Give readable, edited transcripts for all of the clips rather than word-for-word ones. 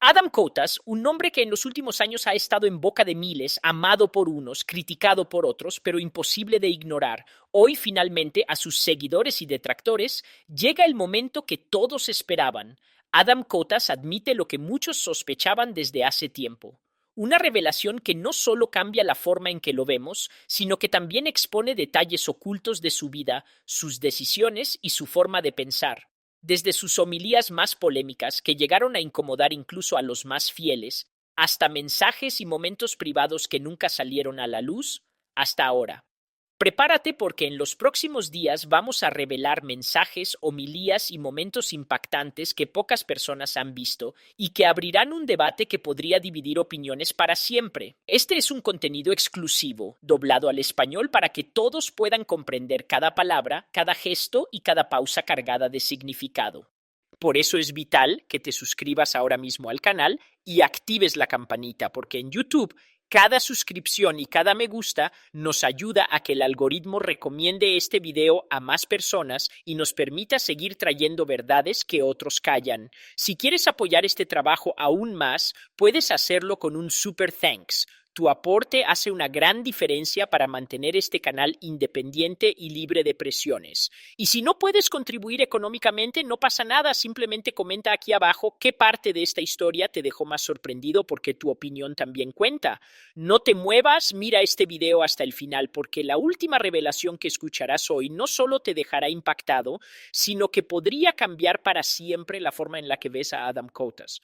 Adam Cotas, un nombre que en los últimos años ha estado en boca de miles, amado por unos, criticado por otros, pero imposible de ignorar, hoy finalmente a sus seguidores y detractores llega el momento que todos esperaban. Adam Cotas admite lo que muchos sospechaban desde hace tiempo. Una revelación que no solo cambia la forma en que lo vemos, sino que también expone detalles ocultos de su vida, sus decisiones y su forma de pensar. Desde sus homilías más polémicas, que llegaron a incomodar incluso a los más fieles, hasta mensajes y momentos privados que nunca salieron a la luz, hasta ahora. Prepárate porque en los próximos días vamos a revelar mensajes, homilías y momentos impactantes que pocas personas han visto y que abrirán un debate que podría dividir opiniones para siempre. Este es un contenido exclusivo, doblado al español para que todos puedan comprender cada palabra, cada gesto y cada pausa cargada de significado. Por eso es vital que te suscribas ahora mismo al canal y actives la campanita, porque en YouTube cada suscripción y cada me gusta nos ayuda a que el algoritmo recomiende este video a más personas y nos permita seguir trayendo verdades que otros callan. Si quieres apoyar este trabajo aún más, puedes hacerlo con un super thanks. Tu aporte hace una gran diferencia para mantener este canal independiente y libre de presiones. Y si no puedes contribuir económicamente, no pasa nada, simplemente comenta aquí abajo qué parte de esta historia te dejó más sorprendido porque tu opinión también cuenta. No te muevas, mira este video hasta el final porque la última revelación que escucharás hoy no solo te dejará impactado, sino que podría cambiar para siempre la forma en la que ves a Adam Cotas.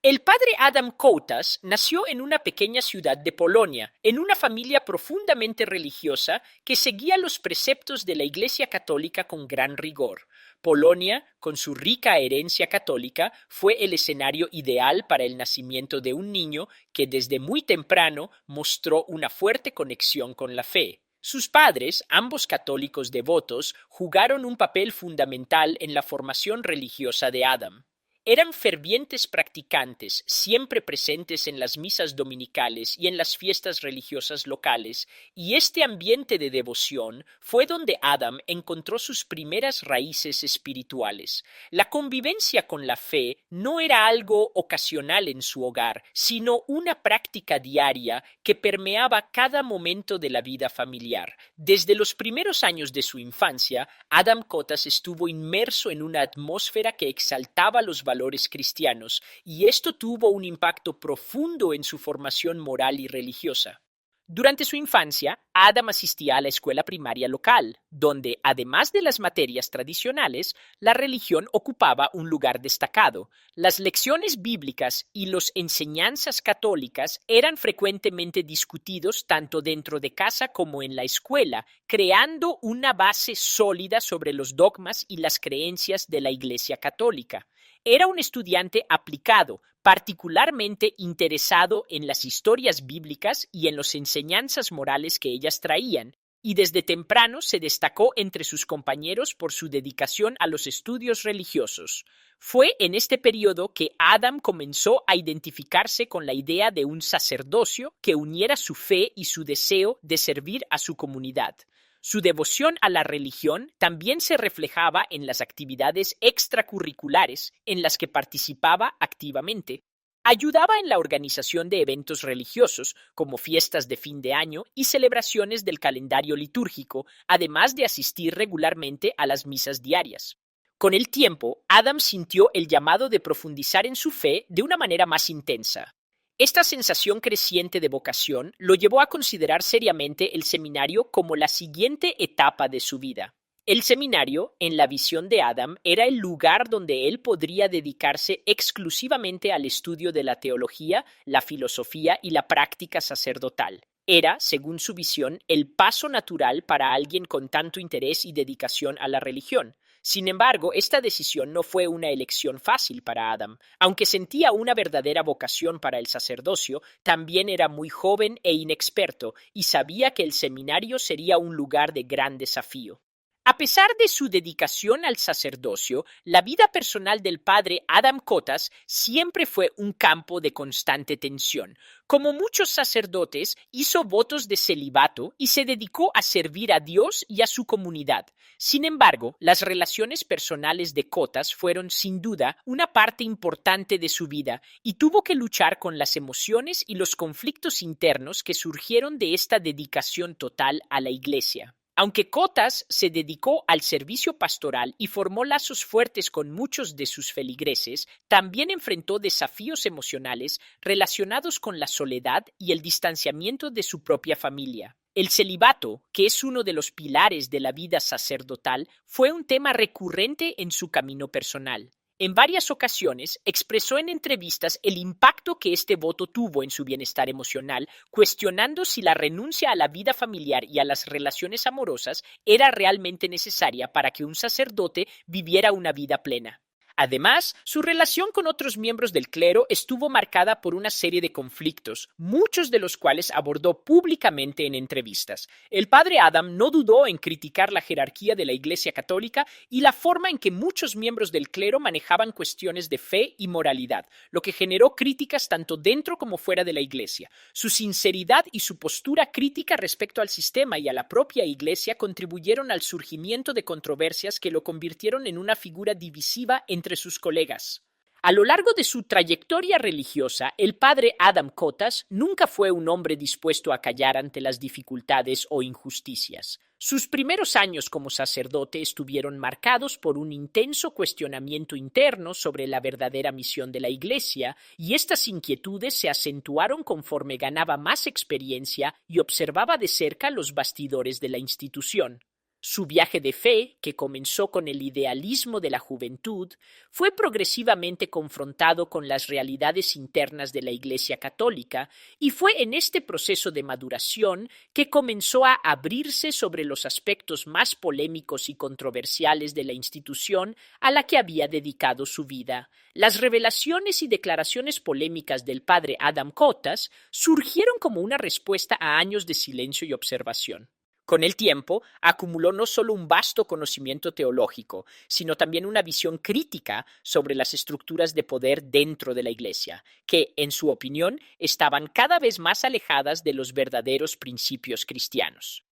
El padre Adam Cotas nació en una pequeña ciudad de Polonia, en una familia profundamente religiosa que seguía los preceptos de la Iglesia Católica con gran rigor. Polonia, con su rica herencia católica, fue el escenario ideal para el nacimiento de un niño que desde muy temprano mostró una fuerte conexión con la fe. Sus padres, ambos católicos devotos, jugaron un papel fundamental en la formación religiosa de Adam. Eran fervientes practicantes, siempre presentes en las misas dominicales y en las fiestas religiosas locales, y este ambiente de devoción fue donde Adam encontró sus primeras raíces espirituales. La convivencia con la fe no era algo ocasional en su hogar, sino una práctica diaria que permeaba cada momento de la vida familiar. Desde los primeros años de su infancia, Adam Cotas estuvo inmerso en una atmósfera que exaltaba los valores cristianos, y esto tuvo un impacto profundo en su formación moral y religiosa. Durante su infancia, Adam asistía a la escuela primaria local, donde, además de las materias tradicionales, la religión ocupaba un lugar destacado. Las lecciones bíblicas y las enseñanzas católicas eran frecuentemente discutidos tanto dentro de casa como en la escuela, creando una base sólida sobre los dogmas y las creencias de la Iglesia Católica. Era un estudiante aplicado, particularmente interesado en las historias bíblicas y en las enseñanzas morales que ellas traían, y desde temprano se destacó entre sus compañeros por su dedicación a los estudios religiosos. Fue en este periodo que Adam comenzó a identificarse con la idea de un sacerdocio que uniera su fe y su deseo de servir a su comunidad. Su devoción a la religión también se reflejaba en las actividades extracurriculares en las que participaba activamente. Ayudaba en la organización de eventos religiosos, como fiestas de fin de año y celebraciones del calendario litúrgico, además de asistir regularmente a las misas diarias. Con el tiempo, Adam sintió el llamado de profundizar en su fe de una manera más intensa. Esta sensación creciente de vocación lo llevó a considerar seriamente el seminario como la siguiente etapa de su vida. El seminario, en la visión de Adam, era el lugar donde él podría dedicarse exclusivamente al estudio de la teología, la filosofía y la práctica sacerdotal. Era, según su visión, el paso natural para alguien con tanto interés y dedicación a la religión. Sin embargo, esta decisión no fue una elección fácil para Adam. Aunque sentía una verdadera vocación para el sacerdocio, también era muy joven e inexperto y sabía que el seminario sería un lugar de gran desafío. A pesar de su dedicación al sacerdocio, la vida personal del padre Adam Kotas siempre fue un campo de constante tensión. Como muchos sacerdotes, hizo votos de celibato y se dedicó a servir a Dios y a su comunidad. Sin embargo, las relaciones personales de Kotas fueron sin duda una parte importante de su vida y tuvo que luchar con las emociones y los conflictos internos que surgieron de esta dedicación total a la Iglesia. Aunque Kotas se dedicó al servicio pastoral y formó lazos fuertes con muchos de sus feligreses, también enfrentó desafíos emocionales relacionados con la soledad y el distanciamiento de su propia familia. El celibato, que es uno de los pilares de la vida sacerdotal, fue un tema recurrente en su camino personal. En varias ocasiones expresó en entrevistas el impacto que este voto tuvo en su bienestar emocional, cuestionando si la renuncia a la vida familiar y a las relaciones amorosas era realmente necesaria para que un sacerdote viviera una vida plena. Además, su relación con otros miembros del clero estuvo marcada por una serie de conflictos, muchos de los cuales abordó públicamente en entrevistas. El padre Adam no dudó en criticar la jerarquía de la Iglesia Católica y la forma en que muchos miembros del clero manejaban cuestiones de fe y moralidad, lo que generó críticas tanto dentro como fuera de la Iglesia. Su sinceridad y su postura crítica respecto al sistema y a la propia Iglesia contribuyeron al surgimiento de controversias que lo convirtieron en una figura divisiva entre sus colegas. A lo largo de su trayectoria religiosa, el padre Adam Kotas nunca fue un hombre dispuesto a callar ante las dificultades o injusticias. Sus primeros años como sacerdote estuvieron marcados por un intenso cuestionamiento interno sobre la verdadera misión de la Iglesia, y estas inquietudes se acentuaron conforme ganaba más experiencia y observaba de cerca los bastidores de la institución. Su viaje de fe, que comenzó con el idealismo de la juventud, fue progresivamente confrontado con las realidades internas de la Iglesia Católica, y fue en este proceso de maduración que comenzó a abrirse sobre los aspectos más polémicos y controversiales de la institución a la que había dedicado su vida. Las revelaciones y declaraciones polémicas del padre Adam Kotas surgieron como una respuesta a años de silencio y observación. Con el tiempo, acumuló no solo un vasto conocimiento teológico, sino también una visión crítica sobre las estructuras de poder dentro de la Iglesia, que, en su opinión, estaban cada vez más alejadas de los verdaderos principios cristianos.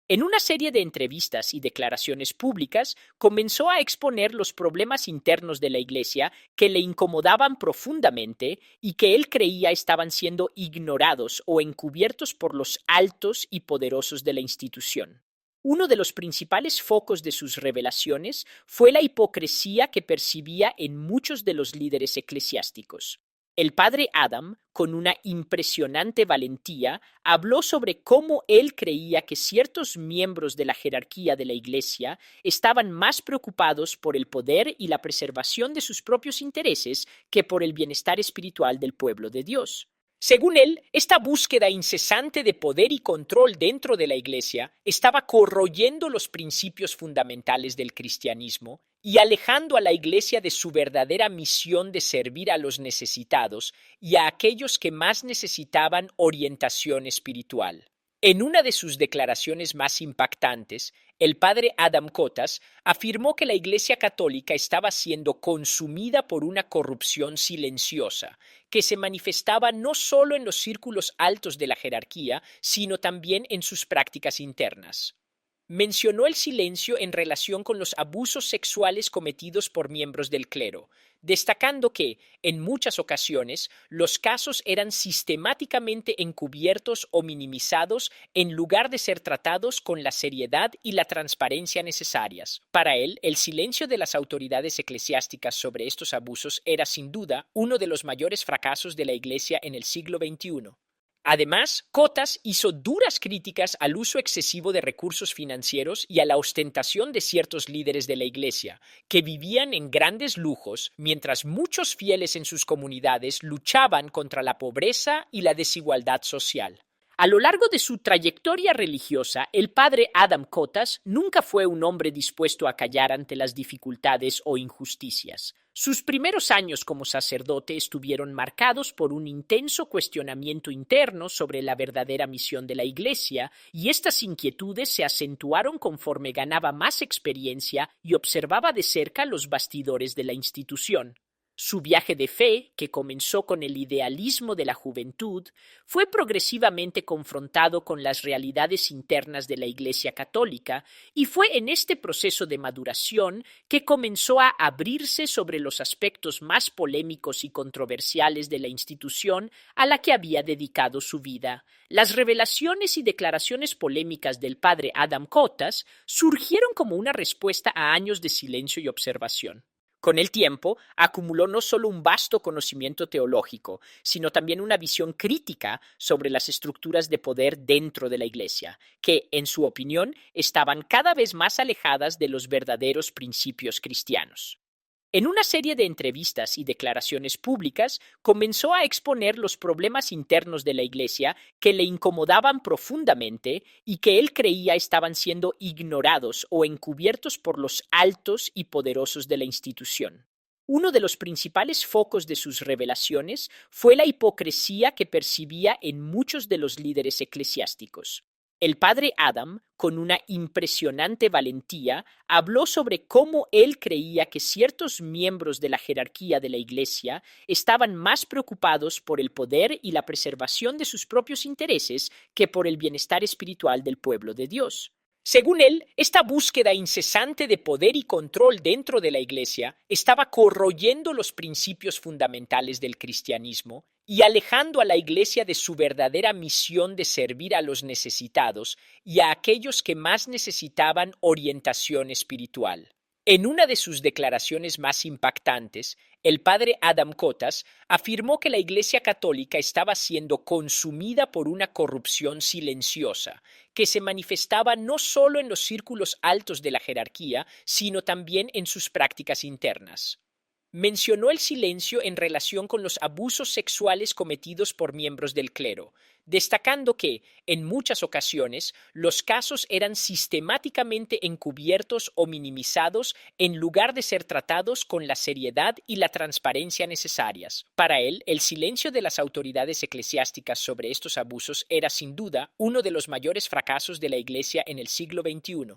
En una serie de entrevistas y declaraciones públicas, comenzó a exponer los problemas internos de la Iglesia que le incomodaban profundamente y que él creía estaban siendo ignorados o encubiertos por los altos y poderosos de la institución. Uno de los principales focos de sus revelaciones fue la hipocresía que percibía en muchos de los líderes eclesiásticos. El padre Adam, con una impresionante valentía, habló sobre cómo él creía que ciertos miembros de la jerarquía de la Iglesia estaban más preocupados por el poder y la preservación de sus propios intereses que por el bienestar espiritual del pueblo de Dios. Según él, esta búsqueda incesante de poder y control dentro de la Iglesia estaba corroyendo los principios fundamentales del cristianismo y alejando a la Iglesia de su verdadera misión de servir a los necesitados y a aquellos que más necesitaban orientación espiritual. En una de sus declaraciones más impactantes, el padre Adam Kotas afirmó que la Iglesia Católica estaba siendo consumida por una corrupción silenciosa, que se manifestaba no solo en los círculos altos de la jerarquía, sino también en sus prácticas internas. Mencionó el silencio en relación con los abusos sexuales cometidos por miembros del clero, destacando que, en muchas ocasiones, los casos eran sistemáticamente encubiertos o minimizados en lugar de ser tratados con la seriedad y la transparencia necesarias. Para él, el silencio de las autoridades eclesiásticas sobre estos abusos era sin duda uno de los mayores fracasos de la Iglesia en el siglo XXI. Además, Kotas hizo duras críticas al uso excesivo de recursos financieros y a la ostentación de ciertos líderes de la Iglesia, que vivían en grandes lujos, mientras muchos fieles en sus comunidades luchaban contra la pobreza y la desigualdad social. A lo largo de su trayectoria religiosa, el padre Adam Kotas nunca fue un hombre dispuesto a callar ante las dificultades o injusticias. Sus primeros años como sacerdote estuvieron marcados por un intenso cuestionamiento interno sobre la verdadera misión de la Iglesia, y estas inquietudes se acentuaron conforme ganaba más experiencia y observaba de cerca los bastidores de la institución. Su viaje de fe, que comenzó con el idealismo de la juventud, fue progresivamente confrontado con las realidades internas de la Iglesia católica, y fue en este proceso de maduración que comenzó a abrirse sobre los aspectos más polémicos y controversiales de la institución a la que había dedicado su vida. Las revelaciones y declaraciones polémicas del padre Adam Kotas surgieron como una respuesta a años de silencio y observación. Con el tiempo, acumuló no solo un vasto conocimiento teológico, sino también una visión crítica sobre las estructuras de poder dentro de la Iglesia, que, en su opinión, estaban cada vez más alejadas de los verdaderos principios cristianos. En una serie de entrevistas y declaraciones públicas, comenzó a exponer los problemas internos de la Iglesia que le incomodaban profundamente y que él creía estaban siendo ignorados o encubiertos por los altos y poderosos de la institución. Uno de los principales focos de sus revelaciones fue la hipocresía que percibía en muchos de los líderes eclesiásticos. El padre Adam, con una impresionante valentía, habló sobre cómo él creía que ciertos miembros de la jerarquía de la Iglesia estaban más preocupados por el poder y la preservación de sus propios intereses que por el bienestar espiritual del pueblo de Dios. Según él, esta búsqueda incesante de poder y control dentro de la Iglesia estaba corroyendo los principios fundamentales del cristianismo y alejando a la Iglesia de su verdadera misión de servir a los necesitados y a aquellos que más necesitaban orientación espiritual. En una de sus declaraciones más impactantes, el padre Adam Kotas afirmó que la Iglesia Católica estaba siendo consumida por una corrupción silenciosa, que se manifestaba no solo en los círculos altos de la jerarquía, sino también en sus prácticas internas. Mencionó el silencio en relación con los abusos sexuales cometidos por miembros del clero, destacando que, en muchas ocasiones, los casos eran sistemáticamente encubiertos o minimizados en lugar de ser tratados con la seriedad y la transparencia necesarias. Para él, el silencio de las autoridades eclesiásticas sobre estos abusos era sin duda uno de los mayores fracasos de la Iglesia en el siglo XXI.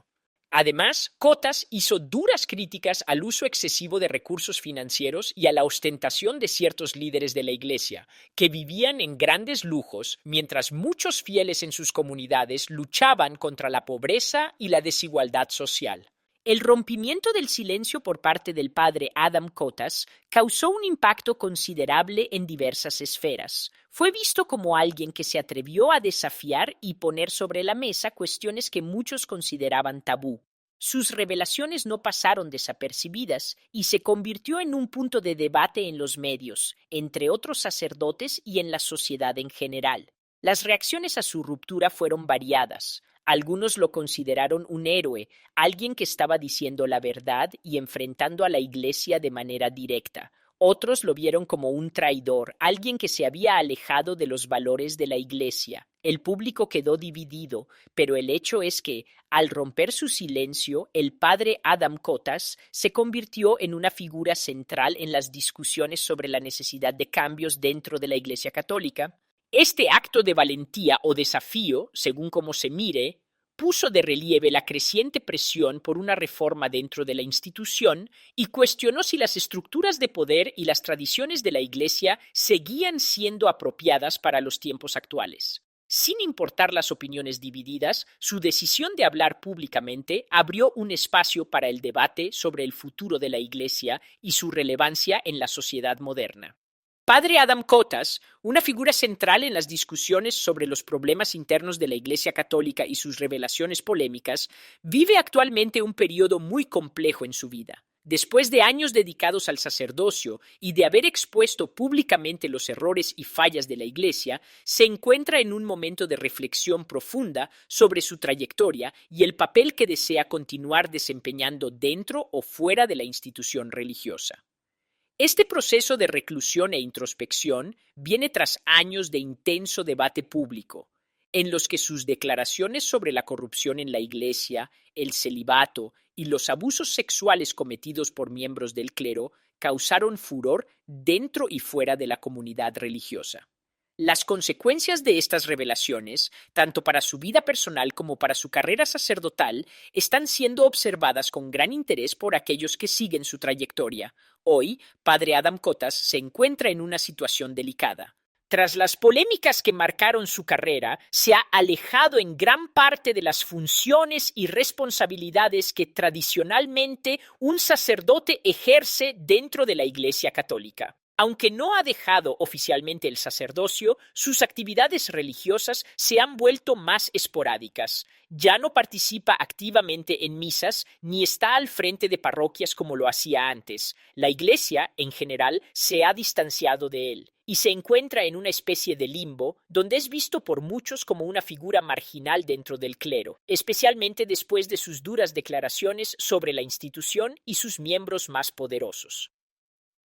Además, Kotas hizo duras críticas al uso excesivo de recursos financieros y a la ostentación de ciertos líderes de la Iglesia, que vivían en grandes lujos mientras muchos fieles en sus comunidades luchaban contra la pobreza y la desigualdad social. El rompimiento del silencio por parte del padre Adam Kotas causó un impacto considerable en diversas esferas. Fue visto como alguien que se atrevió a desafiar y poner sobre la mesa cuestiones que muchos consideraban tabú. Sus revelaciones no pasaron desapercibidas y se convirtió en un punto de debate en los medios, entre otros sacerdotes y en la sociedad en general. Las reacciones a su ruptura fueron variadas. Algunos lo consideraron un héroe, alguien que estaba diciendo la verdad y enfrentando a la Iglesia de manera directa. Otros lo vieron como un traidor, alguien que se había alejado de los valores de la Iglesia. El público quedó dividido, pero el hecho es que, al romper su silencio, el padre Adam Kotas se convirtió en una figura central en las discusiones sobre la necesidad de cambios dentro de la Iglesia Católica. Este acto de valentía o desafío, según como se mire, puso de relieve la creciente presión por una reforma dentro de la institución y cuestionó si las estructuras de poder y las tradiciones de la Iglesia seguían siendo apropiadas para los tiempos actuales. Sin importar las opiniones divididas, su decisión de hablar públicamente abrió un espacio para el debate sobre el futuro de la Iglesia y su relevancia en la sociedad moderna. Padre Adam Kotas, una figura central en las discusiones sobre los problemas internos de la Iglesia Católica y sus revelaciones polémicas, vive actualmente un periodo muy complejo en su vida. Después de años dedicados al sacerdocio y de haber expuesto públicamente los errores y fallas de la Iglesia, se encuentra en un momento de reflexión profunda sobre su trayectoria y el papel que desea continuar desempeñando dentro o fuera de la institución religiosa. Este proceso de reclusión e introspección viene tras años de intenso debate público. en los que sus declaraciones sobre la corrupción en la Iglesia, el celibato y los abusos sexuales cometidos por miembros del clero causaron furor dentro y fuera de la comunidad religiosa. Las consecuencias de estas revelaciones, tanto para su vida personal como para su carrera sacerdotal, están siendo observadas con gran interés por aquellos que siguen su trayectoria. Hoy, Padre Adam Kotas se encuentra en una situación delicada. Tras las polémicas que marcaron su carrera, se ha alejado en gran parte de las funciones y responsabilidades que tradicionalmente un sacerdote ejerce dentro de la Iglesia Católica. Aunque no ha dejado oficialmente el sacerdocio, sus actividades religiosas se han vuelto más esporádicas. Ya no participa activamente en misas ni está al frente de parroquias como lo hacía antes. La Iglesia, en general, se ha distanciado de él y se encuentra en una especie de limbo donde es visto por muchos como una figura marginal dentro del clero, especialmente después de sus duras declaraciones sobre la institución y sus miembros más poderosos.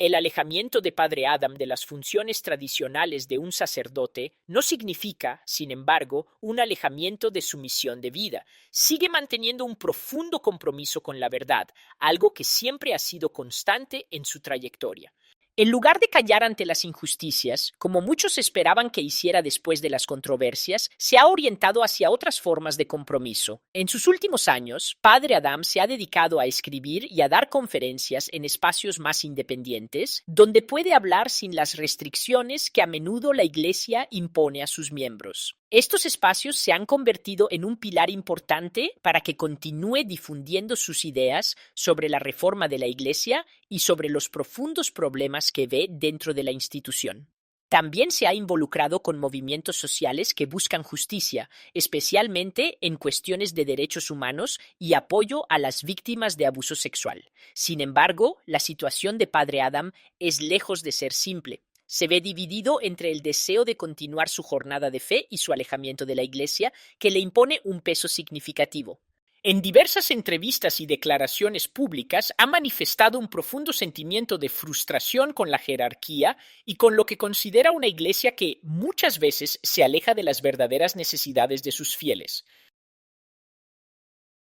El alejamiento de Padre Adam de las funciones tradicionales de un sacerdote no significa, sin embargo, un alejamiento de su misión de vida. Sigue manteniendo un profundo compromiso con la verdad, algo que siempre ha sido constante en su trayectoria. En lugar de callar ante las injusticias, como muchos esperaban que hiciera después de las controversias, se ha orientado hacia otras formas de compromiso. En sus últimos años, Padre Adam se ha dedicado a escribir y a dar conferencias en espacios más independientes, donde puede hablar sin las restricciones que a menudo la Iglesia impone a sus miembros. Estos espacios se han convertido en un pilar importante para que continúe difundiendo sus ideas sobre la reforma de la Iglesia y sobre los profundos problemas que ve dentro de la institución. También se ha involucrado con movimientos sociales que buscan justicia, especialmente en cuestiones de derechos humanos y apoyo a las víctimas de abuso sexual. Sin embargo, la situación de Padre Adam es lejos de ser simple. Se ve dividido entre el deseo de continuar su jornada de fe y su alejamiento de la Iglesia, que le impone un peso significativo. En diversas entrevistas y declaraciones públicas ha manifestado un profundo sentimiento de frustración con la jerarquía y con lo que considera una Iglesia que muchas veces se aleja de las verdaderas necesidades de sus fieles.